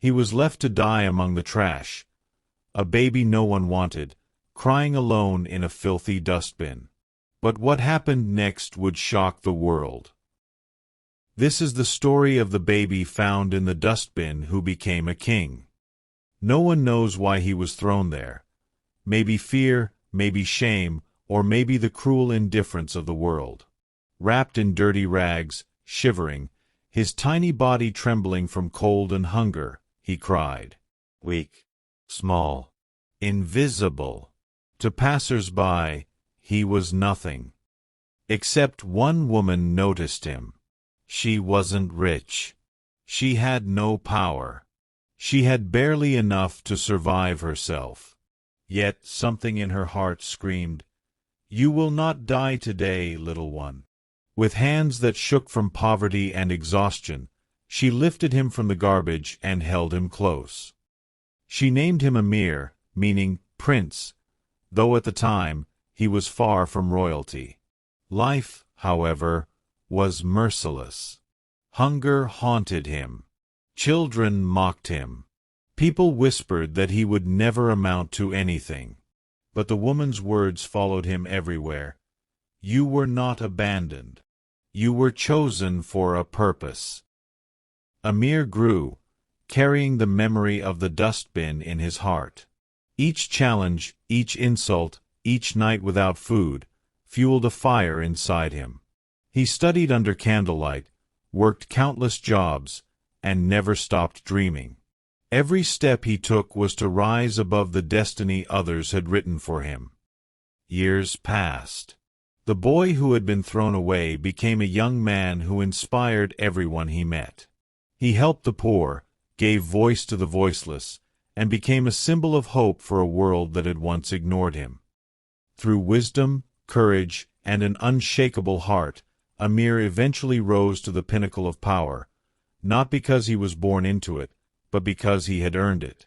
He was left to die among the trash, a baby no one wanted, crying alone in a filthy dustbin. But what happened next would shock the world. This is the story of the baby found in the dustbin who became a king. No one knows why he was thrown there. Maybe fear, maybe shame, or maybe the cruel indifference of the world. Wrapped in dirty rags, shivering, his tiny body trembling from cold and hunger, he cried. Weak, small, invisible. To passersby, he was nothing. Except one woman noticed him. She wasn't rich. She had no power. She had barely enough to survive herself. Yet something in her heart screamed, "You will not die today, little one." With hands that shook from poverty and exhaustion, she lifted him from the garbage and held him close. She named him Amir, meaning prince, though at the time he was far from royalty. Life, however, was merciless. Hunger haunted him. Children mocked him. People whispered that he would never amount to anything. But the woman's words followed him everywhere. You were not abandoned. You were chosen for a purpose. Amir grew, carrying the memory of the dustbin in his heart. Each challenge, each insult, each night without food, fueled a fire inside him. He studied under candlelight, worked countless jobs, and never stopped dreaming. Every step he took was to rise above the destiny others had written for him. Years passed. The boy who had been thrown away became a young man who inspired everyone he met. He helped the poor, gave voice to the voiceless, and became a symbol of hope for a world that had once ignored him. Through wisdom, courage, and an unshakable heart, Amir eventually rose to the pinnacle of power, not because he was born into it, but because he had earned it.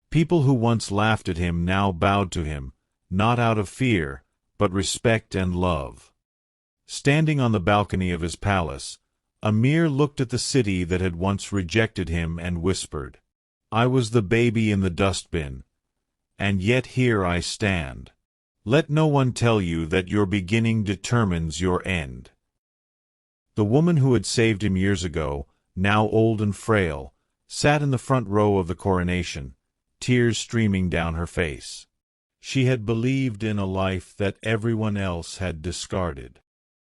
People who once laughed at him now bowed to him, not out of fear, but respect and love. Standing on the balcony of his palace, Amir looked at the city that had once rejected him and whispered, I was the baby in the dustbin, and yet here I stand. Let no one tell you that your beginning determines your end. The woman who had saved him years ago, now old and frail, sat in the front row of the coronation, tears streaming down her face. She had believed in a life that everyone else had discarded.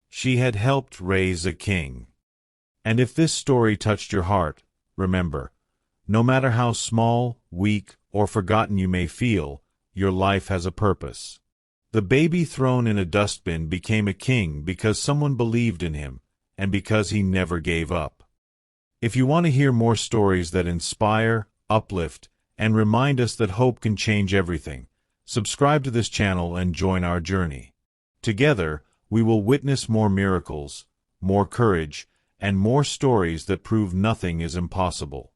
She had helped raise a king. And if this story touched your heart, remember, no matter how small, weak, or forgotten you may feel, your life has a purpose. The baby thrown in a dustbin became a king because someone believed in him, and because he never gave up. If you want to hear more stories that inspire, uplift, and remind us that hope can change everything, subscribe to this channel and join our journey. Together, we will witness more miracles, more courage, and more stories that prove nothing is impossible.